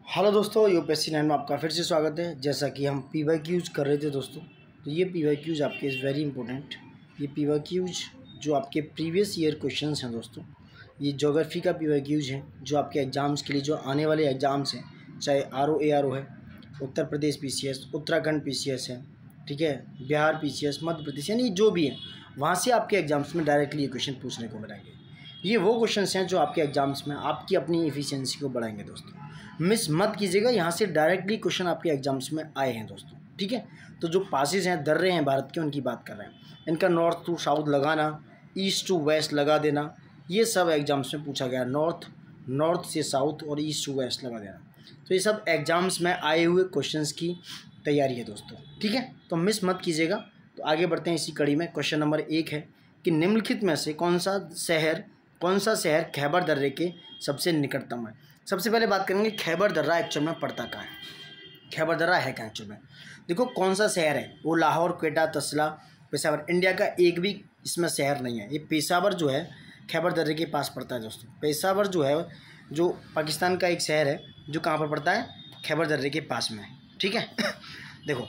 Hello दोस्तों, UPSC 9 में आपका फिर से स्वागत है। जैसा कि हम PYQs कर रहे थे दोस्तों, तो ये PYQs आपके इज़ वेरी इंपॉर्टेंट। ये PYQs जो आपके प्रीवियस ईयर क्वेश्चंस हैं दोस्तों, ये ज्योग्राफी का PYQs हैं जो आपके एग्ज़ाम्स के लिए जो आने वाले एग्ज़ाम्स हैं, चाहे RO ARO है, उत्तर प्रदेश PCS, उत्तराखंड PCS है, ठीक है, बिहार PCS, मध्य प्रदेश, यानी जो भी है वहाँ से आपके एग्ज़ाम्स में डायरेक्टली ये क्वेश्चन पूछने को मिलेंगे। ये वो क्वेश्चंस हैं जो आपके एग्ज़ाम्स में आपकी अपनी एफिशिएंसी को बढ़ाएंगे दोस्तों। मिस मत कीजिएगा, यहाँ से डायरेक्टली क्वेश्चन आपके एग्जाम्स में आए हैं दोस्तों, ठीक है। तो जो पासेस हैं, दर्रे हैं भारत के, उनकी बात कर रहे हैं। इनका नॉर्थ टू साउथ लगाना, ईस्ट टू वेस्ट लगा देना, ये सब एग्जाम्स में पूछा गया। नॉर्थ से साउथ और ईस्ट टू वेस्ट लगा देना, तो ये सब एग्जाम्स में आए हुए क्वेश्चंस की तैयारी है दोस्तों, ठीक है। तो मिस मत कीजिएगा। तो आगे बढ़ते हैं इसी कड़ी में। क्वेश्चन नंबर 1 है कि निम्नलिखित में से कौन सा शहर खैबर दर्रे के सबसे निकटतम है। सबसे पहले बात करेंगे खैबर दर्रा एक्चुअल में पड़ता कहाँ है, खैबर दर्रा है क्या एक्चुअल में। देखो कौन सा शहर है, वो लाहौर, क्वेटा, तसला, पेशावर। इंडिया का एक भी इसमें शहर नहीं है। ये पेशावर जो है खैबर दर्रे के पास पड़ता है दोस्तों। पेशावर जो है, जो पाकिस्तान का एक शहर है, जो कहाँ पर पड़ता है, खैबर दर्रे के पास में, ठीक है। देखो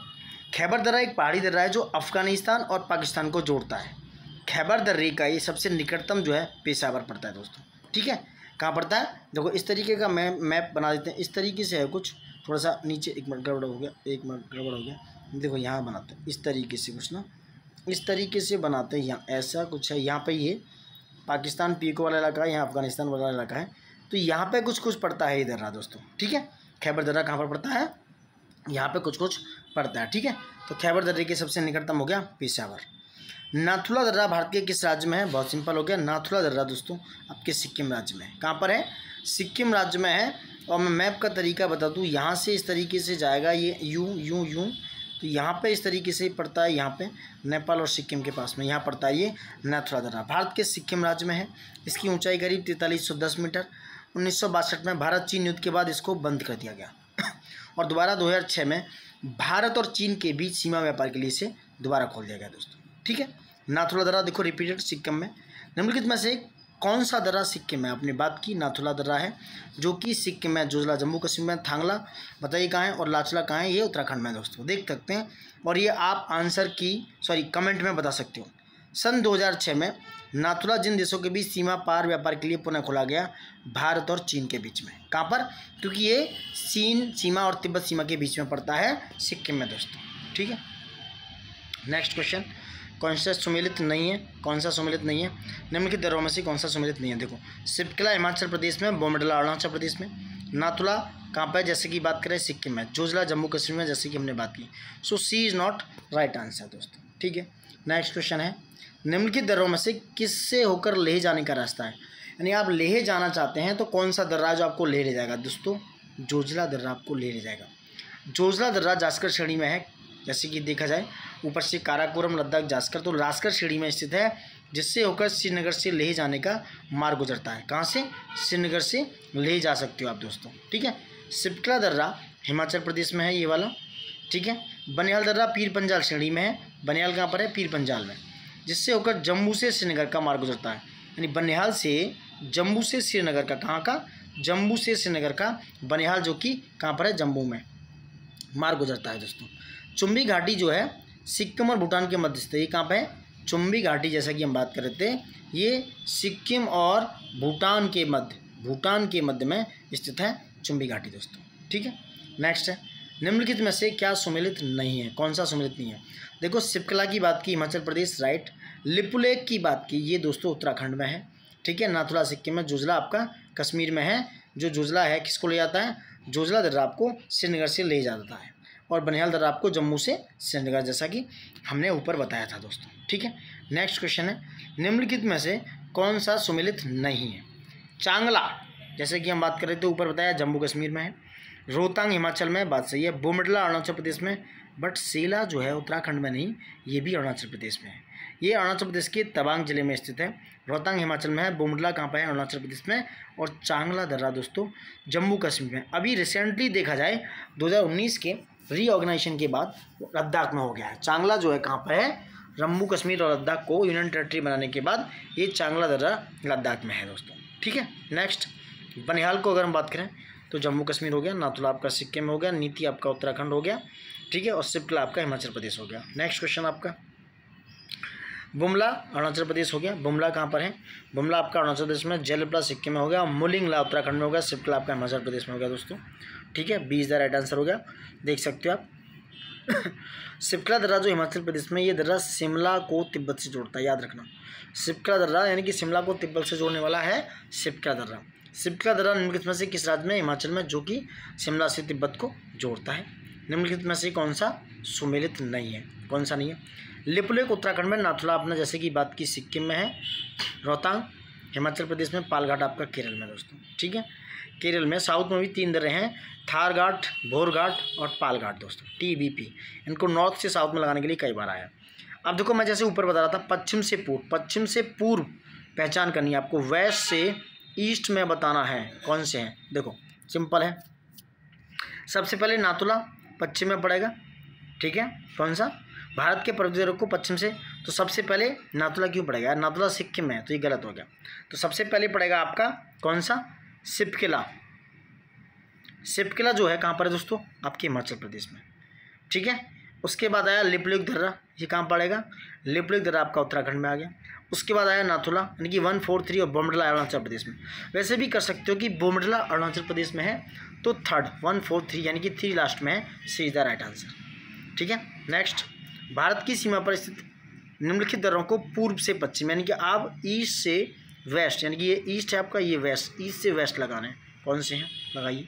खैबर दर्रा एक पहाड़ी दर्रा है जो अफगानिस्तान और पाकिस्तान को जोड़ता है। खैबर दर्रे का ये सबसे निकटतम जो है पेशावर पड़ता है दोस्तों, ठीक है। कहाँ पड़ता है, देखो इस तरीके का मैप बना देते हैं। इस तरीके से है कुछ, थोड़ा सा नीचे, एक मिनट गड़बड़ हो गया, देखो यहाँ बनाते हैं इस तरीके से कुछ ना, इस तरीके से बनाते हैं। यहाँ ऐसा कुछ है, यहाँ पे ये पाकिस्तान पीको वाला इलाका है, यहाँ अफगानिस्तान वाला इलाका है। तो यहाँ पे कुछ पड़ता है इधर दोस्तों, ठीक है। खैबर दर्रा कहाँ पर पड़ता है, यहाँ पे कुछ पड़ता है, ठीक है। तो खैबर दर्रे के सबसे निकटतम हो गया पेशावर। नाथुला दर्रा भारत के किस राज्य में है, बहुत सिंपल हो गया। नाथुला दर्रा दोस्तों आपके सिक्किम राज्य में है। कहाँ पर है, सिक्किम राज्य में है। और मैं मैप का तरीका बता दूँ, यहाँ से इस तरीके से जाएगा, ये यूं, तो यहाँ पे इस तरीके से पड़ता है, यहाँ पे नेपाल और सिक्किम के पास में यहाँ पड़ता है ये नाथुला दर्रा। भारत के सिक्किम राज्य में है। इसकी ऊँचाई करीब 4310 मीटर। 1962 में भारत चीन युद्ध के बाद इसको बंद कर दिया गया और दोबारा 2006 में भारत और चीन के बीच सीमा व्यापार के लिए इसे दोबारा खोल दिया गया दोस्तों, ठीक है। नाथुला दर्रा देखो रिपीटेड सिक्किम में। निम्नलिखित में से कौन सा दर्रा सिक्किम में, आपने बात की नाथुला दर्रा है जो कि सिक्किम में, जोजिला जम्मू कश्मीर में, थांगला बताइए कहाँ है, और लाचला कहाँ है, ये उत्तराखंड में दोस्तों, देख सकते हैं। और ये आप कमेंट में बता सकते हो। सन 2006 में नाथुला जिन देशों के बीच सीमा पार व्यापार के लिए पुनः खोला गया, भारत और चीन के बीच में। कहाँ पर, क्योंकि ये चीन सीमा और तिब्बत सीमा के बीच में पड़ता है, सिक्किम में दोस्तों, ठीक है। नेक्स्ट क्वेश्चन, कौन सा सम्मिलित नहीं है, निम्नलिखित दर्रों में से कौन सा सम्मिलित नहीं है। देखो सिपकला हिमाचल प्रदेश में, बोमडिला अरुणाचल प्रदेश में, नाथुला कहाँ पर, जैसे कि बात करें सिक्किम में, जोजिला जम्मू कश्मीर में, जैसे कि हमने बात की। सो सी इज़ नॉट राइट आंसर दोस्तों, ठीक है। नेक्स्ट क्वेश्चन है, निम्नलिखित दर्रों में से किससे होकर लेह जाने का रास्ता है। यानी आप लेह जाना चाहते हैं तो कौन सा दर्रा जो आपको लेह ले जाएगा दोस्तों, जोजिला दर्रा आपको लेह ले जाएगा। जोजिला दर्रा जास्कर श्रेणी में है, जैसे कि देखा जाए ऊपर से काराकोरम, लद्दाख, जास्कर, तो लास्कर श्रेणी में स्थित है, जिससे होकर श्रीनगर से लेह जाने का मार्ग गुजरता है। कहाँ से, श्रीनगर से लेह जा सकते हो आप दोस्तों, ठीक है। सिपकला दर्रा हिमाचल प्रदेश में है ये वाला, ठीक है। बनिहाल दर्रा पीर पंजाल श्रेणी में है। बनिहाल कहाँ पर है, पीर पंजाल में, जिससे होकर जम्मू से श्रीनगर का मार्ग गुजरता है। यानी बनिहाल से जम्मू से श्रीनगर का, कहाँ का, जम्मू से श्रीनगर का बनिहाल, जो कि कहाँ पर है, जम्मू में मार्ग गुजरता है दोस्तों। चुम्बी घाटी जो है सिक्किम और भूटान के मध्य स्थित है। ये कहाँ पे है, चुम्बी घाटी, जैसा कि हम बात कर रहे थे, ये सिक्किम और भूटान के मध्य में स्थित है चुम्बी घाटी दोस्तों, ठीक है। नेक्स्ट है, निम्नलिखित में से क्या सम्मिलित नहीं है, कौन सा सम्मिलित नहीं है। देखो सिपकला की बात की, हिमाचल प्रदेश, राइट। लिपुलेख की बात की, ये दोस्तों उत्तराखंड में है, ठीक है। नाथुला सिक्किम में, जोजिला आपका कश्मीर में है। जो जोजिला है किसको ले जाता है, जोजिला दर्रा आपको श्रीनगर से ले जाता है, और बनिहाल दर्रा आपको जम्मू से श्रीनगर, जैसा कि हमने ऊपर बताया था दोस्तों, ठीक है। नेक्स्ट क्वेश्चन है, निम्नलिखित में से कौन सा सम्मिलित नहीं है। चांगला, जैसे कि हम बात कर रहे थे, ऊपर बताया जम्मू कश्मीर में है। रोहतांग हिमाचल में, बात सही है। बोमडिला अरुणाचल प्रदेश में, बट सेला जो है उत्तराखंड में नहीं, ये भी अरुणाचल प्रदेश में है। ये अरुणाचल प्रदेश के तवांग जिले में स्थित है। रोहतांग हिमाचल में है, बोमडिला कहाँ पर है, अरुणाचल प्रदेश में, और चांगला दर्रा दोस्तों जम्मू कश्मीर में। अभी रिसेंटली देखा जाए 2019 के रीऑर्गेनाइजेशन के बाद लद्दाख में हो गया है। चांगला जो है कहाँ पर है, जम्मू कश्मीर और लद्दाख को यूनियन टेरिटरी बनाने के बाद ये चांगला दर्रा लद्दाख में है दोस्तों, ठीक है। नेक्स्ट बनिहाल को अगर हम बात करें, तो जम्मू कश्मीर हो गया, नाथुला आपका सिक्किम हो गया, नीति आपका उत्तराखंड हो गया, ठीक है, और शिप्ला आपका हिमाचल प्रदेश हो गया। नेक्स्ट क्वेश्चन आपका बुमला अरुणाचल प्रदेश हो गया। बुमला कहाँ पर है? बुमला आपका अरुणाचल प्रदेश में, जेलप्ला सिक्किम में हो गया, मुलिंगला उत्तराखंड में हो गया, शिप्ला आपका हिमाचल प्रदेश में हो गया दोस्तों, ठीक है। 20 द राइट आंसर हो गया, देख सकते हो आप। शिप्ला दर्रा जो हिमाचल प्रदेश में, ये दर्रा शिमला को तिब्बत से जोड़ता है, याद रखना। शिप्ला दर्रा यानी कि शिमला को तिब्बत से जोड़ने वाला है शिप्ला दर्रा। शिप्ला दर्रा निम्नलिखित में से किस राज्य में? हिमाचल में, जो कि शिमला से तिब्बत को जोड़ता है। निम्नलिखित में से कौन सा सुमेलित नहीं है? कौन सा नहीं है? लिपुलेख उत्तराखंड में, नाथुला आपने जैसे कि बात की सिक्किम में है, रोहतांग हिमाचल प्रदेश में, पालघाट आपका केरल में दोस्तों, ठीक है। केरल में साउथ में भी 3 दर्रे हैं, थारघाट, भोरघाट और पालघाट दोस्तों, TBP। इनको नॉर्थ से साउथ में लगाने के लिए कई बार आया। अब देखो मैं जैसे ऊपर बता रहा था, पश्चिम से पूर्व पहचान करनी है आपको, वेस्ट से ईस्ट में बताना है कौन से हैं। देखो सिंपल है, सबसे पहले नाथुला पश्चिम में पड़ेगा, ठीक है। कौन सा? भारत के पर्वतीय को पश्चिम से, तो सबसे पहले नाथुला क्यों पड़ेगा यार? नाथुला सिक्किम में है, तो ये गलत हो गया। तो सबसे पहले पड़ेगा आपका कौन सा? शिपकिला। शिपकिला जो है कहाँ पर है दोस्तों? आपके हिमाचल प्रदेश में, ठीक है। उसके बाद आया लिपुलेख दर्रा, ये कहाँ पड़ेगा? लिपुलेख दर्रा आपका उत्तराखंड में आ गया। उसके बाद आया नाथुला यानी कि 143 और बोमडिला अरुणाचल प्रदेश में। वैसे भी कर सकते हो कि बोमडिला अरुणाचल प्रदेश में है, तो थर्ड 143 यानी कि 3 लास्ट में है, सी इज द राइट आंसर, ठीक है। नेक्स्ट, भारत की सीमा पर स्थित निम्नलिखित दर्रों को पूर्व से पश्चिम यानी कि आप ईस्ट से वेस्ट, यानी कि ये ईस्ट है आपका, ये वेस्ट, ईस्ट से वेस्ट लगाने हैं। कौन से हैं? लगाइए।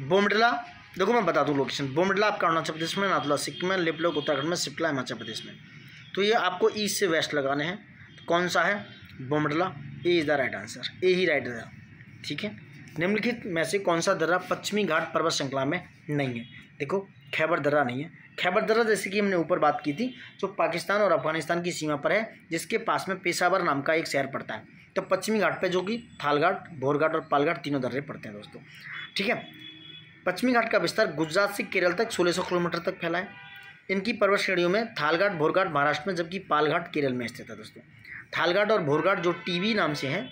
बोमडिला, देखो मैं बता दूं लोकेशन, बोमडिला आपका अरुणाचल प्रदेश में, नाथुला सिक्किम में, लिपुलेख उत्तराखंड में, शिप्ला हिमाचल प्रदेश में। तो ये आपको ईस्ट से वेस्ट लगाने हैं। तो कौन सा है? Bomdila. A is the right answer, A ही राइट है, ठीक है। निम्नलिखित में से कौन सा दर्रा पश्चिमी घाट पर्वत श्रृंखला में नहीं है? देखो खैबर दर्रा नहीं है। खैबर दर्रा जैसे कि हमने ऊपर बात की थी, जो पाकिस्तान और अफगानिस्तान की सीमा पर है, जिसके पास में पेशावर नाम का एक शहर पड़ता है। तो पश्चिमी घाट पे जो कि थालघाट, भोरघाट और पालघाट तीनों दर्रे पड़ते हैं दोस्तों, ठीक है। पश्चिमी घाट का विस्तार गुजरात से केरल तक 1600 किलोमीटर तक फैला है। इनकी पर्वत श्रेणियों में थालघाट, भोरघाट महाराष्ट्र में, जबकि पालघाट केरल में स्थित है दोस्तों। थालघाट और भोरघाट जो TB नाम से हैं,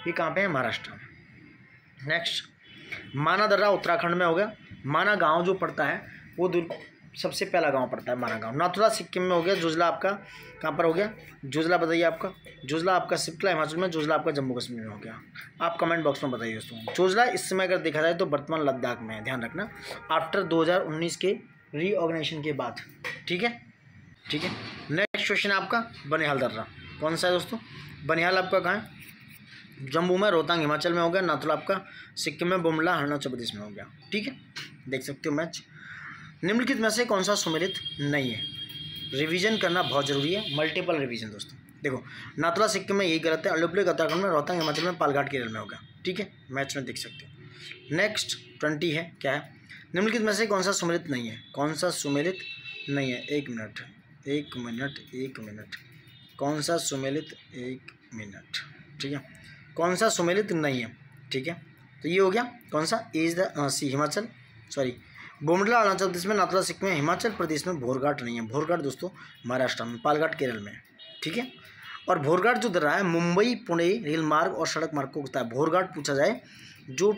ये कहाँ पे है? महाराष्ट्र में। नेक्स्ट, माना दर्रा उत्तराखंड में हो गया। माना गांव जो पड़ता है वो सबसे पहला गांव पड़ता है माना गांव। नाथुला सिक्किम में हो गया। जुजला आपका कहाँ पर हो गया? जुजला बताइए आपका। जुजला आपका शिप्ला हिमाचल में, जुजला आपका जम्मू कश्मीर में हो गया। आप कमेंट बॉक्स में बताइए दोस्तों। जुजला इस समय अगर देखा जाए तो वर्तमान लद्दाख में है, ध्यान रखना, आफ्टर 2019 के रीऑर्गेनाइजेशन के बाद, ठीक है, ठीक है। नेक्स्ट क्वेश्चन आपका बनिहाल दर्रा कौन सा है दोस्तों? बनिहाल आपका कहाँ है? जम्मू में, रोहतांग हिमाचल में हो गया, नाथुला आपका सिक्किम में, बुमला अरुणाचल प्रदेश में हो गया, ठीक है। देख सकते हो मैच। निम्नलिखित में से कौन सा सुमेलित नहीं है? रिवीजन करना बहुत जरूरी है, मल्टीपल रिवीजन दोस्तों। देखो नाथुला सिक्किम में यही गलत है, लिपुलेख उत्तराखंड में, रोहतांग हिमाचल में, पालघाट केरल में होगा, ठीक है, मैच में देख सकते हो। नेक्स्ट 20 है, क्या है? निम्नलिखित में से कौन सा सुमेलित नहीं है? कौन सा सुमेलित नहीं है? एक मिनट, कौन सा सुमेलित? 1 मिनट, ठीक है। कौन सा सुमेलित नहीं है? ठीक है, तो ये हो गया कौन सा? Is the C Himachal, sorry Bomdila Arunachal Pradesh में, नाथुला सिक्किम में, हिमाचल प्रदेश में भोरघाट नहीं है। भोरघाट दोस्तों महाराष्ट्र में, पालघाट केरल में, ठीक है। और भोरघाट जो दर्रा है मुंबई पुणे रेल मार्ग और सड़क मार्ग को होता है। भोरघाट पूछा जाए, जो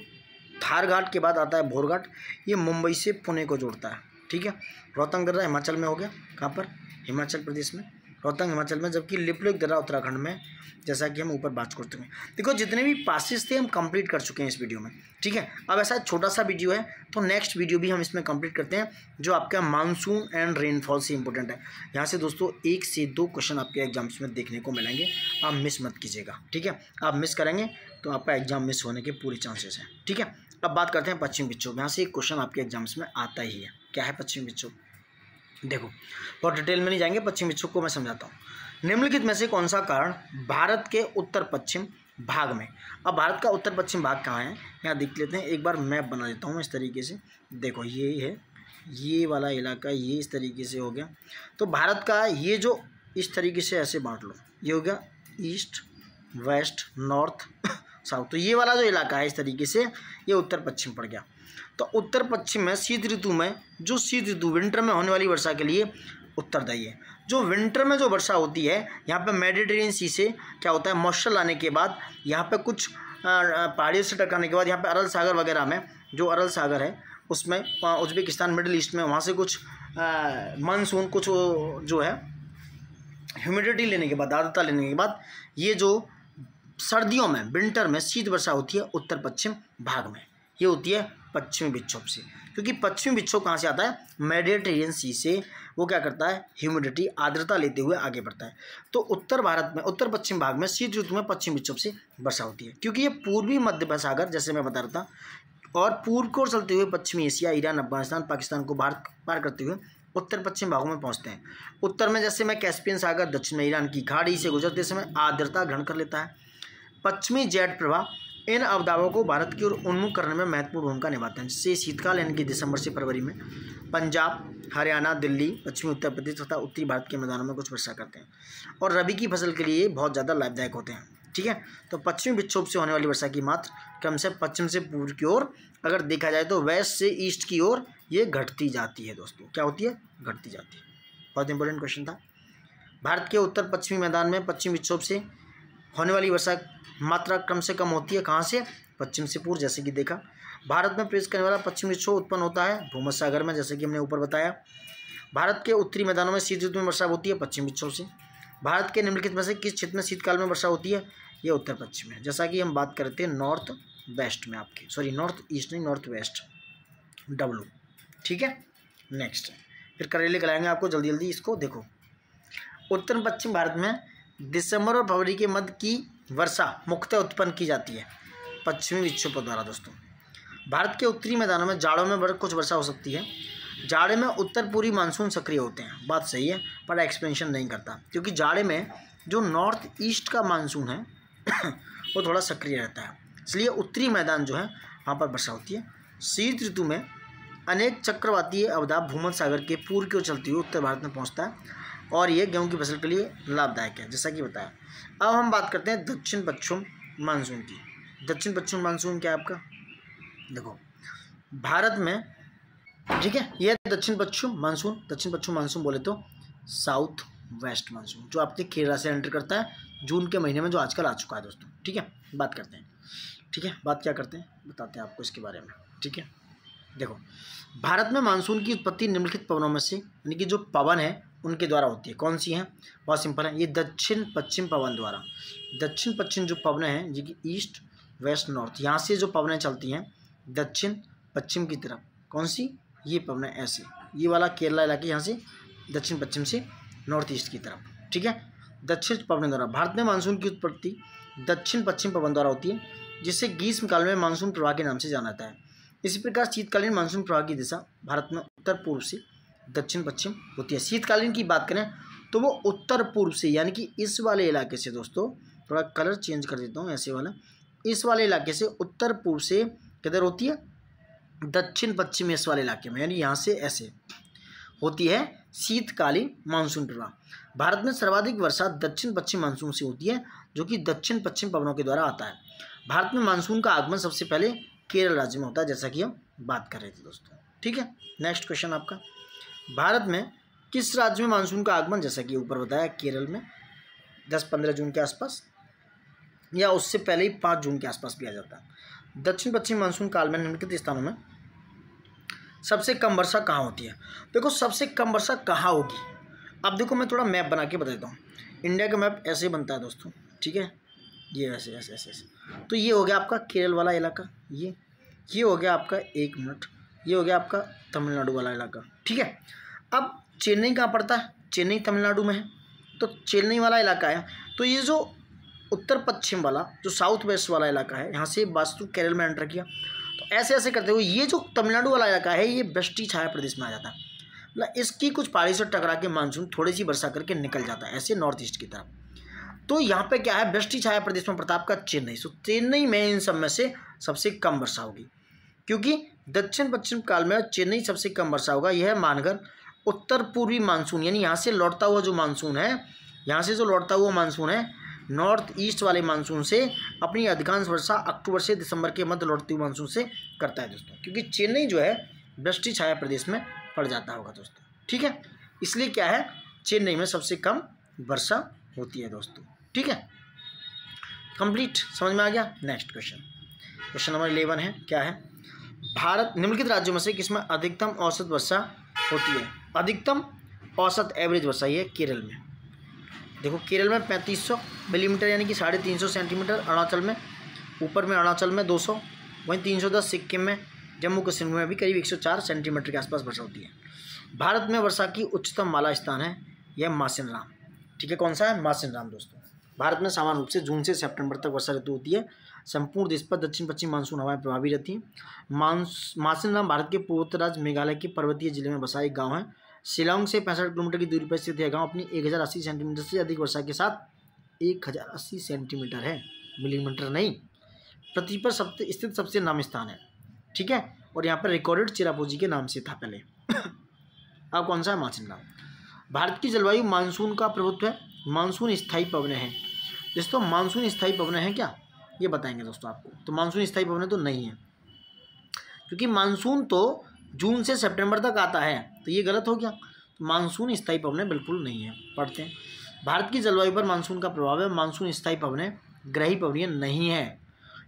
थारघाट के बाद आता है भोरघाट, ये मुंबई से पुणे को जोड़ता है, ठीक है। रोहतांग दर्रा हिमाचल में हो गया, कहाँ पर? हिमाचल प्रदेश में, रोहतांग हिमाचल में, जबकि लिपुलेख दर्रा उत्तराखंड में, जैसा कि हम ऊपर बात कर चुके हैं। देखो जितने भी पासेस थे हम कंप्लीट कर चुके हैं इस वीडियो में, ठीक है। अब ऐसा छोटा सा वीडियो है, तो नेक्स्ट वीडियो भी हम इसमें कंप्लीट करते हैं, जो आपका मानसून एंड रेनफॉल से इंपॉर्टेंट है। यहाँ से दोस्तों 1 से 2 क्वेश्चन आपके एग्जाम्स में देखने को मिलेंगे, आप मिस मत कीजिएगा, ठीक है। आप मिस करेंगे तो आपका एग्जाम मिस होने के पूरे चांसेस हैं, ठीक है। अब बात करते हैं पश्चिमी विक्षोभ। यहाँ से एक क्वेश्चन आपके एग्जाम्स में आता ही है। क्या है पश्चिमी विक्षोभ? देखो बहुत डिटेल में नहीं जाएंगे, पश्चिमी विक्षोभ को मैं समझाता हूँ। निम्नलिखित में से कौन सा कारण भारत के उत्तर पश्चिम भाग में, अब भारत का उत्तर पश्चिम भाग कहाँ है यहाँ देख लेते हैं। एक बार मैप बना देता हूँ इस तरीके से। देखो ये है, ये वाला इलाका, ये इस तरीके से हो गया। तो भारत का ये जो इस तरीके से ऐसे बांट लो, ये हो गया ईस्ट, वेस्ट, नॉर्थ, साउथ। तो ये वाला जो इलाका है इस तरीके से, ये उत्तर पश्चिम पड़ गया। तो उत्तर पश्चिम में शीत ऋतु में, जो शीत ऋतु विंटर में होने वाली वर्षा के लिए उत्तरदायी है। जो विंटर में जो वर्षा होती है, यहाँ पे मेडिटेरियन सी से क्या होता है, मॉइस्चर लाने के बाद, यहाँ पे कुछ पहाड़ियों से टकराने के बाद, यहाँ पे अरल सागर वगैरह में जो अरल सागर है उसमें उज्बेकिस्तान मिडिल ईस्ट में वहाँ से कुछ मानसून कुछ जो है ह्यूमिडिटी लेने के बाद, आर्द्रता लेने के बाद ये जो सर्दियों में विंटर में शीत वर्षा होती है उत्तर पश्चिम भाग में, ये होती है पश्चिमी विक्षोभ से। क्योंकि पश्चिमी विक्षोभ कहाँ से आता है? मेडिटेरियन सी से। वो क्या करता है? ह्यूमिडिटी आर्द्रता लेते हुए आगे बढ़ता है। तो उत्तर भारत में उत्तर पश्चिम भाग में शीत ऋतु में पश्चिमी विक्षोभ से वर्षा होती है, क्योंकि ये पूर्वी मध्य सागर जैसे मैं बता रहा था और पूर्व को चलते हुए पश्चिमी एशिया, ईरान, अफगानिस्तान, पाकिस्तान को पार करते हुए उत्तर पश्चिम भागों में पहुंचते हैं। उत्तर में जैसे मैं कैस्पियन सागर, दक्षिण में ईरान की खाड़ी से गुजरते समय आर्द्रता ग्रहण कर लेता है। पश्चिमी जेट प्रवाह इन अवदाबों को भारत की ओर उन्मुख करने में महत्वपूर्ण भूमिका निभाते हैं, जिससे शीतकाल यानी कि दिसंबर से फरवरी में पंजाब, हरियाणा, दिल्ली, पश्चिमी उत्तर प्रदेश तथा उत्तरी भारत के मैदानों में कुछ वर्षा करते हैं और रबी की फसल के लिए बहुत ज़्यादा लाभदायक होते हैं। ठीक है, तो पश्चिमी विक्षोभ से होने वाली वर्षा की मात्रा क्रम से पश्चिम से पूर्व की ओर अगर देखा जाए तो वेस्ट से ईस्ट की ओर ये घटती जाती है दोस्तों। क्या होती है? घटती जाती है। बहुत इंपॉर्टेंट क्वेश्चन था। भारत के उत्तर पश्चिमी मैदान में पश्चिमी विक्षोभ से होने वाली वर्षा मात्रा कम से कम होती है। कहाँ से? पश्चिम से पूर्व। जैसे कि देखा, भारत में प्रवेश करने वाला पश्चिमी विक्षोभ उत्पन्न होता है भूमध्य सागर में, जैसे कि हमने ऊपर बताया। भारत के उत्तरी मैदानों में शीत ऋतु में वर्षा होती है पश्चिमी विक्षोभ से। भारत के निम्नलिखित में से किस क्षेत्र में शीतकाल में वर्षा होती है? ये उत्तर पश्चिम है। जैसा कि हम बात करते हैं नॉर्थ वेस्ट में, आपके सॉरी नॉर्थ ईस्ट नहीं, नॉर्थ वेस्ट, W। ठीक है, नेक्स्ट फिर करेले कराएंगे आपको जल्दी जल्दी। इसको देखो, उत्तर पश्चिम भारत में दिसंबर और फरवरी के मध्य की वर्षा मुख्यतः उत्पन्न की जाती है पश्चिमी विक्षोभ द्वारा दोस्तों। भारत के उत्तरी मैदानों में जाड़ों में कुछ वर्षा हो सकती है। जाड़े में उत्तर पूर्वी मानसून सक्रिय होते हैं, बात सही है, पर एक्सपेंशन नहीं करता, क्योंकि जाड़े में जो नॉर्थ ईस्ट का मानसून है वो थोड़ा सक्रिय रहता है, इसलिए उत्तरी मैदान जो है वहाँ पर वर्षा होती है। शीत ऋतु में अनेक चक्रवातीय अवदाब भूमध्य सागर के पूर्व की ओर चलती हुई उत्तर भारत में पहुँचता है और ये गेहूं की फसल के लिए लाभदायक है, जैसा कि बताया। अब हम बात करते हैं दक्षिण पश्चिम मानसून की। दक्षिण पश्चिम मानसून क्या है आपका? देखो, भारत में, ठीक है, यह दक्षिण पश्चिम मानसून, दक्षिण पश्चिम मानसून बोले तो साउथ वेस्ट मानसून, जो आपके केरला से एंटर करता है जून के महीने में, जो आजकल आ चुका है दोस्तों। ठीक है, बात करते हैं। ठीक है, बात क्या करते हैं बताते हैं आपको इसके बारे में। ठीक है, देखो, भारत में मानसून की उत्पत्ति निम्नलिखित पवनों में से, यानी कि जो पवन है उनके द्वारा होती है। कौन सी हैं? बहुत सिंपल है, ये दक्षिण पश्चिम पवन द्वारा। दक्षिण पश्चिम जो पवन हैं, जो कि ईस्ट वेस्ट नॉर्थ, यहाँ से जो पवनें चलती हैं दक्षिण पश्चिम की तरफ, कौन सी? ये पवनें ऐसे, ये वाला केरला इलाके यहाँ से दक्षिण पश्चिम से नॉर्थ ईस्ट की तरफ। ठीक है, दक्षिण पवन द्वारा भारत में मानसून की उत्पत्ति दक्षिण पश्चिम पवन द्वारा होती है, जिसे ग्रीष्मकाल में मानसून प्रवाह के नाम से जाना जाता है। इसी प्रकार शीतकालीन मानसून प्रवाह की दिशा भारत में उत्तर पूर्व से दक्षिण पश्चिम होती है। शीतकालीन की बात करें तो वो उत्तर पूर्व से, यानी कि इस वाले इलाके से दोस्तों, थोड़ा कलर चेंज कर देता हूँ, ऐसे वाला, इस वाले इलाके से उत्तर पूर्व से किधर होती है? दक्षिण पश्चिम, इस वाले इलाके में, यानी यहाँ से ऐसे होती है शीतकालीन मानसून प्रवाह। भारत में सर्वाधिक वर्षा दक्षिण पश्चिम मानसून से होती है, जो कि दक्षिण पश्चिम पवनों के द्वारा आता है। भारत में मानसून का आगमन सबसे पहले केरल राज्य में होता है, जैसा कि हम बात कर रहे थे दोस्तों। ठीक है, नेक्स्ट क्वेश्चन आपका, भारत में किस राज्य में मानसून का आगमन, जैसा कि ऊपर बताया, केरल में 10-15 जून के आसपास, या उससे पहले ही 5 जून के आसपास भी आ जाता है। दक्षिण पश्चिम मानसून काल में निम्नलिखित स्थानों में सबसे कम वर्षा कहाँ होती है? देखो, सबसे कम वर्षा कहाँ होगी, अब देखो मैं थोड़ा मैप बना के बता देता हूँ। इंडिया का मैप ऐसे बनता है दोस्तों। ठीक है, ये ऐसे ऐसे ऐसे ऐसे, तो ये हो गया आपका केरल वाला इलाका, ये हो गया आपका, एक मिनट, ये हो गया आपका तमिलनाडु वाला इलाका। ठीक है, अब चेन्नई कहाँ पड़ता है? चेन्नई तमिलनाडु में है, तो चेन्नई वाला इलाका है। तो ये जो उत्तर पश्चिम वाला, जो साउथ वेस्ट वाला इलाका है, यहाँ से वास्तु केरल में एंटर किया, तो ऐसे ऐसे करते हुए ये जो तमिलनाडु वाला इलाका है, ये वृष्टि छाया प्रदेश में आ जाता है। मतलब इसकी कुछ पहाड़ी से टकरा के मानसून थोड़ी सी वर्षा करके निकल जाता है ऐसे नॉर्थ ईस्ट की तरफ। तो यहाँ पे क्या है, वृष्टि छाया प्रदेश में प्रताप का चेन्नई। सो चेन्नई में इन सब में से सबसे कम वर्षा होगी, क्योंकि दक्षिण पश्चिम काल में चेन्नई सबसे कम वर्षा होगा। यह मानकर उत्तर पूर्वी मानसून, यानी यहाँ से लौटता हुआ जो मानसून है, यहाँ से जो लौटता हुआ मानसून है, नॉर्थ ईस्ट वाले मानसून से अपनी अधिकांश वर्षा अक्टूबर से दिसंबर के मध्य लौटते हुए मानसून से करता है दोस्तों, क्योंकि चेन्नई जो है वृष्टि छाया प्रदेश में पड़ जाता होगा दोस्तों। ठीक है, इसलिए क्या है, चेन्नई में सबसे कम वर्षा होती है दोस्तों। ठीक है, कंप्लीट समझ में आ गया। नेक्स्ट क्वेश्चन, क्वेश्चन नंबर 11 है, क्या है, भारत निम्नलिखित राज्यों में से किसमें अधिकतम औसत वर्षा होती है? अधिकतम औसत एवरेज वर्षा ये केरल में। देखो केरल में 3500 मिलीमीटर यानी कि 350 सेंटीमीटर, अरुणाचल में ऊपर में अरुणाचल में 200, वहीं 310 सिक्किम में, जम्मू कश्मीर में भी करीब 104 सेंटीमीटर के आसपास वर्षा होती है। भारत में वर्षा की उच्चतम माला स्थान है यह मासिनराम। ठीक है, कौन सा है? मासिनराम दोस्तों। भारत में सामान्य रूप से जून से सितंबर तक वर्षा ऋतु होती है। संपूर्ण देश पर दक्षिण पश्चिम मानसून हवाएं प्रभावी रहती हैं। मासिनराम भारत के पूर्वोत्तर राज्य मेघालय के पर्वतीय जिले में बसा एक गाँव है। शिलांग से 65 किलोमीटर की दूरी पर स्थित यह गाँव अपनी 1080 सेंटीमीटर से अधिक वर्षा के साथ 1080 सेंटीमीटर है, मिलीमीटर नहीं, पृथ्वी पर स्थित सबसे नाम स्थान है। ठीक है, और यहाँ पर रिकॉर्डेड चिरापुंजी के नाम से था पहले। अब कौन सा है? मासिनराम। भारत की जलवायु मानसून का प्रभुत्व है। मानसून स्थायी पवनें हैं दोस्तों। मानसून स्थायी पवनें हैं क्या, ये बताएंगे दोस्तों आपको। तो मानसून स्थायी पवनें तो नहीं है, क्योंकि मानसून तो जून से सितंबर तक आता है, तो ये गलत हो गया। तो मानसून स्थायी पवनें बिल्कुल नहीं है। पढ़ते हैं, भारत की जलवायु पर मानसून का प्रभाव है। मानसून स्थायी पवनें ग्रही पवनें नहीं है।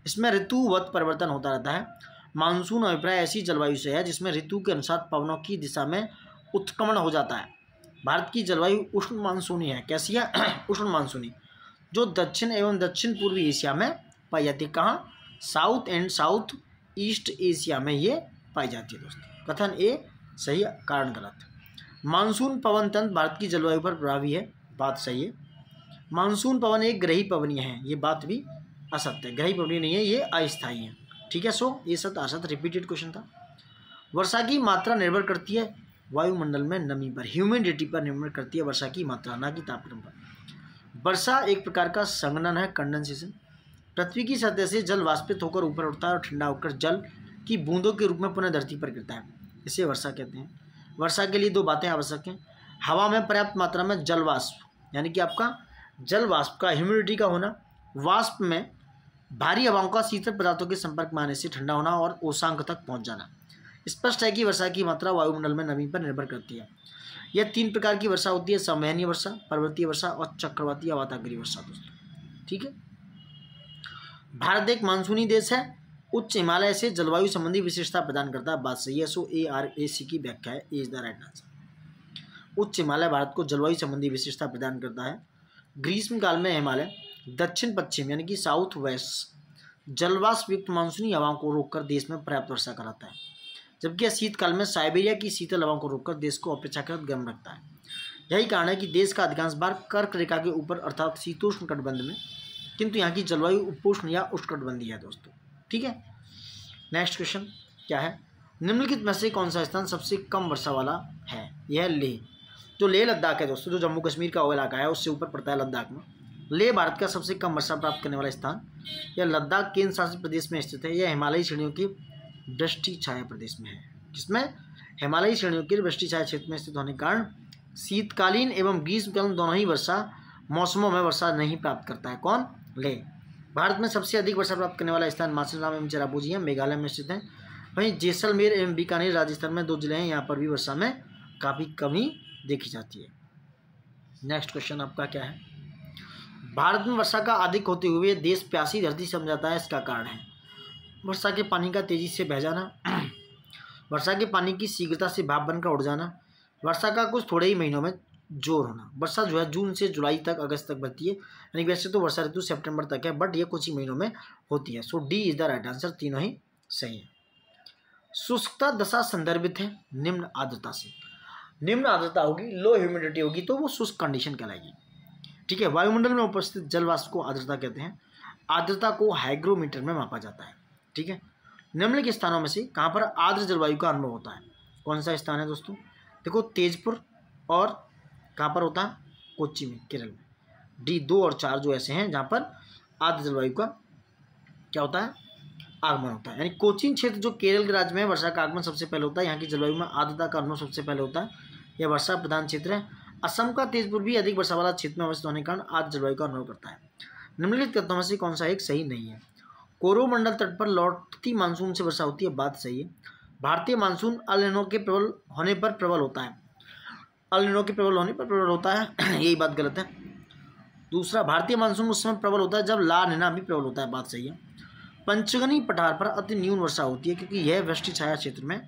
इसमें ऋतुवत परिवर्तन होता रहता है। मानसून अभिप्राय ऐसी जलवायु से है जिसमें ऋतु के अनुसार पवनों की दिशा में उत्क्रमण हो जाता है। भारत की जलवायु उष्ण मानसूनी है। कैसी है? उष्ण मानसूनी, जो दक्षिण एवं दक्षिण पूर्वी एशिया में पाई जाती है। कहाँ? South and south east Asia में ये पाई जाती है दोस्तों। कथन ए सही, कारण गलत। मानसून पवन तंत्र भारत की जलवायु पर प्रभावी है। बात सही है। मानसून पवन एक ग्रही पवनीय है, ये बात भी असत्य है। ग्रही पवनीय नहीं है, ये अस्थायी है। ठीक है, सो ये सत्य असत्य रिपीटेड क्वेश्चन था। वर्षा की मात्रा निर्भर करती है वायुमंडल में नमी पर, ह्यूमिडिटी पर निर्भर करती है वर्षा की मात्रा, ना कि तापक्रम पर। वर्षा एक प्रकार का संघनन है, कंडेंसेशन। पृथ्वी की सतह से जल वाष्पित होकर ऊपर उठता है और ठंडा होकर जल की बूंदों के रूप में पुनः धरती पर गिरता है, इसे वर्षा कहते हैं। वर्षा के लिए दो बातें आवश्यक हैं। हवा में पर्याप्त मात्रा में जल वाष्प यानी कि आपका जल वाष्प का, ह्यूमिडिटी का होना, वाष्प में भारी हवाओं का शीतल पदार्थों के संपर्क में आने से ठंडा होना और उष्मांक तक पहुंच जाना। स्पष्ट है कि वर्षा की मात्रा वायुमंडल में नमी पर निर्भर करती है। यह 3 प्रकार की वर्षा होती है: संवहनीय वर्षा, पर्वतीय वर्षा और चक्रवाती अवाताग्रीय वर्षा दोस्तों। ठीक है, भारत एक मानसूनी देश है। उच्च हिमालय से जलवायु संबंधी विशेषता प्रदान करता है। बात सही है। सो ARAC की व्याख्या है, ए इज द राइट आंसर। उच्च हिमालय भारत को जलवायु संबंधी विशेषता प्रदान करता है। ग्रीष्म काल में हिमालय दक्षिण पश्चिम यानी कि साउथ वेस्ट जलवाष्प युक्त मानसूनी हवाओं को रोककर देश में पर्याप्त वर्षा कराता है, जबकि शीतकाल में साइबेरिया की शीतल हवाओं को रोककर देश को अपेक्षाकृत गर्म रखता है। यही कारण है कि देश का अधिकांश भाग कर्क रेखा के ऊपर अर्थात शीतोष्ण कटिबंध में, किंतु यहाँ की जलवायु उपोष्ण या उष्णकटिबंधीय है दोस्तों। ठीक है, नेक्स्ट क्वेश्चन क्या है? निम्नलिखित में से कौन सा स्थान सबसे कम वर्षा वाला है? यह लेह। जो लेह लद्दाख है दोस्तों, जो जम्मू कश्मीर का वो इलाका है, उससे ऊपर पड़ता है लद्दाख में। लेह भारत का सबसे कम वर्षा प्राप्त करने वाला स्थान। यह लद्दाख केंद्र शासित प्रदेश में स्थित है। यह हिमालयी श्रेणियों की वृष्टि छाया प्रदेश में है। किसमें? हिमालयी श्रेणियों के वृष्टि छाया क्षेत्र में स्थित होने के कारण शीतकालीन एवं ग्रीष्मकालीन दोनों ही वर्षा मौसमों में वर्षा नहीं प्राप्त करता है। कौन? लेह। भारत में सबसे अधिक वर्षा प्राप्त करने वाला स्थान मासिनराम एवं चिरापुंजी है, मेघालय में स्थित है। वहीं जैसलमेर एवं बीकानेर राजस्थान में 2 जिले हैं, यहाँ पर भी वर्षा में काफ़ी कमी देखी जाती है। नेक्स्ट क्वेश्चन आपका क्या है? भारत में वर्षा का अधिक होते हुए देश प्यासी धरती समझाता है, इसका कारण है वर्षा के पानी का तेजी से बह जाना, वर्षा के पानी की शीघ्रता से भाप बनकर उड़ जाना, वर्षा का कुछ थोड़े ही महीनों में जोर होना। वर्षा जो है जून से जुलाई तक, अगस्त तक बढ़ती है, यानी वैसे तो वर्षा ऋतु सितंबर तक है, बट ये कुछ ही महीनों में होती है। So D is the right answer, तीनों ही सही है। शुष्कता दशा संदर्भित है निम्न आर्द्रता से। निम्न आर्द्रता होगी, लो ह्यूमिडिटी होगी तो वो शुष्क कंडीशन कहलाएगी। ठीक है, वायुमंडल में उपस्थित जलवाष्प को आर्द्रता कहते हैं। आर्द्रता को हाइग्रोमीटर में मापा जाता है। ठीक है, निम्नलिखित स्थानों में से कहाँ पर आर्द्र जलवायु का अनुभव होता है? कौन सा स्थान है दोस्तों? देखो, तेजपुर और कहाँ पर होता है? कोच्चि में, केरल में। डी 2 और 4 जो ऐसे हैं जहाँ पर आर्द्र जलवायु का क्या होता है? आगमन होता है। यानी कोचीन क्षेत्र जो केरल के राज्य में है, वर्षा का आगमन सबसे पहले होता है। यहाँ की जलवायु में आर्द्रता का अनुभव सबसे पहले होता है। यह वर्षा प्रधान क्षेत्र है। असम का तेजपुर भी अधिक वर्षा वाला क्षेत्र में अवस्थित होने के कारण आर्द्र जलवायु का अनुभव करता है। निम्नलिखित कथनों में से कौन सा एक सही नहीं है? कोरोमंडल तट पर लौटती मानसून से वर्षा होती है। बात सही है। भारतीय मानसून अल नीनो के प्रबल होने पर प्रबल होता है। अल नीनो के प्रबल होने पर प्रबल होता है, यही बात गलत है। दूसरा, भारतीय मानसून उस समय प्रबल होता है जब ला निना भी प्रबल होता है। बात सही है। पंचगनी पठार पर अति न्यून वर्षा होती है क्योंकि यह वृष्टि छाया क्षेत्र में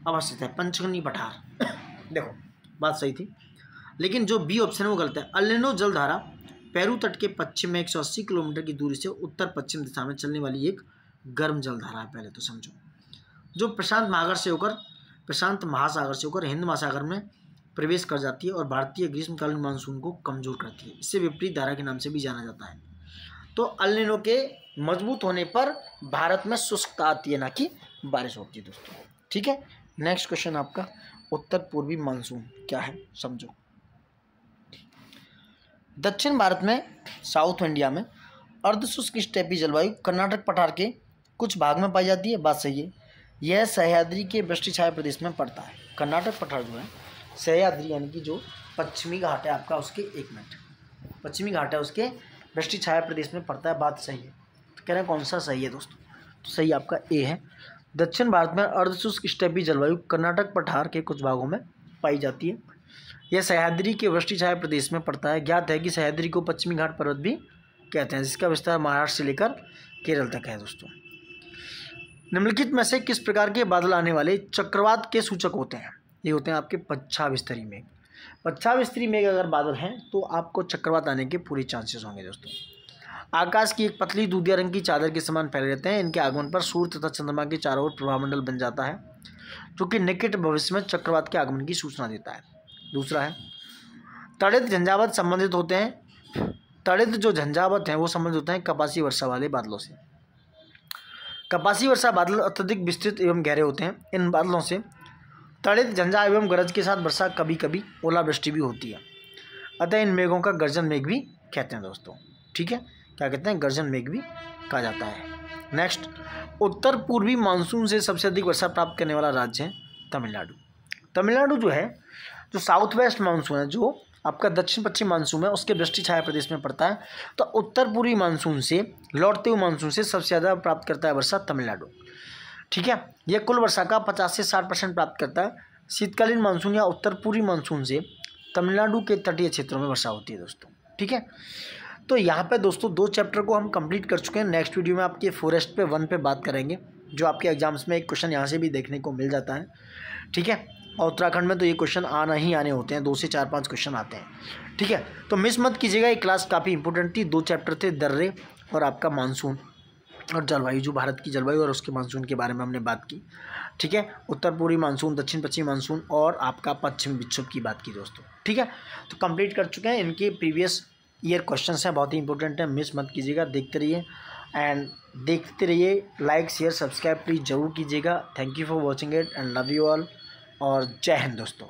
अवस्थित है। पंचगनी पठार देखो बात सही थी, लेकिन जो बी ऑप्शन है वो गलत है। अल नीनो जलधारा पेरू तट के पश्चिम में 180 किलोमीटर की दूरी से उत्तर पश्चिम दिशा में चलने वाली एक गर्म जलधारा है। पहले तो समझो, जो प्रशांत महासागर से होकर हिंद महासागर में प्रवेश कर जाती है और भारतीय ग्रीष्मकालीन मानसून को कमजोर करती है। इसे विपरीत धारा के नाम से भी जाना जाता है। तो अल नीनो के मजबूत होने पर भारत में शुष्कता आती है, ना कि बारिश होती है दोस्तों। ठीक है, नेक्स्ट क्वेश्चन आपका उत्तर पूर्वी मानसून क्या है समझो। दक्षिण भारत में साउथ इंडिया में अर्धशुष्क स्टेपी जलवायु कर्नाटक पठार के कुछ भाग में पाई जाती है। बात सही है। यह सह्याद्री के वृष्टि छाया प्रदेश में पड़ता है। कर्नाटक पठार जो है सह्याद्री यानी कि जो पश्चिमी घाट है आपका, उसके पश्चिमी घाट है उसके वृष्टि छाया प्रदेश में पड़ता है। बात सही है। तो कह रहे हैं कौन सा सही है दोस्तों? तो सही आपका ए है। दक्षिण भारत में अर्धशुष्क स्टेपी जलवायु कर्नाटक पठार के कुछ भागों में पाई जाती है। यह सह्याद्री के वृष्टि छाया प्रदेश में पड़ता है। ज्ञात है कि सह्याद्री को पश्चिमी घाट पर्वत भी कहते हैं, जिसका विस्तार महाराष्ट्र से लेकर केरल तक है दोस्तों। निम्नलिखित में से किस प्रकार के बादल आने वाले चक्रवात के सूचक होते हैं? ये होते हैं आपके पच्छाविस्तरी मेघ। पच्छाविस्तरी मेघ अगर बादल हैं तो आपको चक्रवात आने के पूरे चांसेस होंगे दोस्तों। आकाश की एक पतली दूधिया रंग की चादर के समान फैले रहते हैं। इनके आगमन पर सूर्य तथा चंद्रमा के चारों ओर प्रभामंडल बन जाता है, जो कि निकट भविष्य में चक्रवात के आगमन की सूचना देता है। दूसरा है तड़ित झंझावत संबंधित होते हैं। तड़ित जो झंझावत हैं वो संबंधित होते हैं कपासी वर्षा वाले बादलों से। कपासी वर्षा बादल अत्यधिक विस्तृत एवं गहरे होते हैं। इन बादलों से तड़ित झंझा एवं गरज के साथ वर्षा, कभी कभी ओलावृष्टि भी होती है। अतः इन मेघों का गर्जन मेघ भी कहते हैं दोस्तों। ठीक है, क्या कहते हैं? गर्जन मेघ भी कहा जाता है। नेक्स्ट, उत्तर पूर्वी मानसून से सबसे अधिक वर्षा प्राप्त करने वाला राज्य है तमिलनाडु। तमिलनाडु जो है, जो साउथ वेस्ट मानसून है, जो आपका दक्षिण पश्चिम मानसून है, उसके वृष्टि छाया प्रदेश में पड़ता है। तो उत्तर पूर्वी मानसून से लौटते हुए मानसून से सबसे ज़्यादा प्राप्त करता है वर्षा तमिलनाडु। ठीक है, यह कुल वर्षा का 50 से 60% प्राप्त करता है। शीतकालीन मानसून या उत्तर पूर्वी मानसून से तमिलनाडु के तटीय क्षेत्रों में वर्षा होती है दोस्तों। ठीक है, तो यहाँ पे दोस्तों 2 चैप्टर को हम कंप्लीट कर चुके हैं। नेक्स्ट वीडियो में आपके फॉरेस्ट पे 1 पे बात करेंगे, जो आपके एग्जाम्स में एक क्वेश्चन यहाँ से भी देखने को मिल जाता है। ठीक है, और उत्तराखंड में तो ये क्वेश्चन आने होते हैं, 2 से 4-5 क्वेश्चन आते हैं। ठीक है, तो मिस मत कीजिएगा, ये क्लास काफ़ी इंपॉर्टेंट थी। 2 चैप्टर थे, दर्रे और आपका मानसून और जलवायु, जो भारत की जलवायु और उसके मानसून के बारे में हमने बात की। ठीक है, उत्तर पूर्वी मानसून, दक्षिण पश्चिमी मानसून और आपका पश्चिम विक्षोभ की बात की दोस्तों। ठीक है, तो कंप्लीट कर चुके हैं। इनके प्रीवियस ईयर क्वेश्चंस हैं, बहुत ही इंपॉर्टेंट है, मिस मत कीजिएगा, देखते रहिए एंड देखते रहिए। लाइक शेयर सब्सक्राइब प्लीज़ जरूर कीजिएगा। Thank you for watching it and love you all और जय हिंद दोस्तों।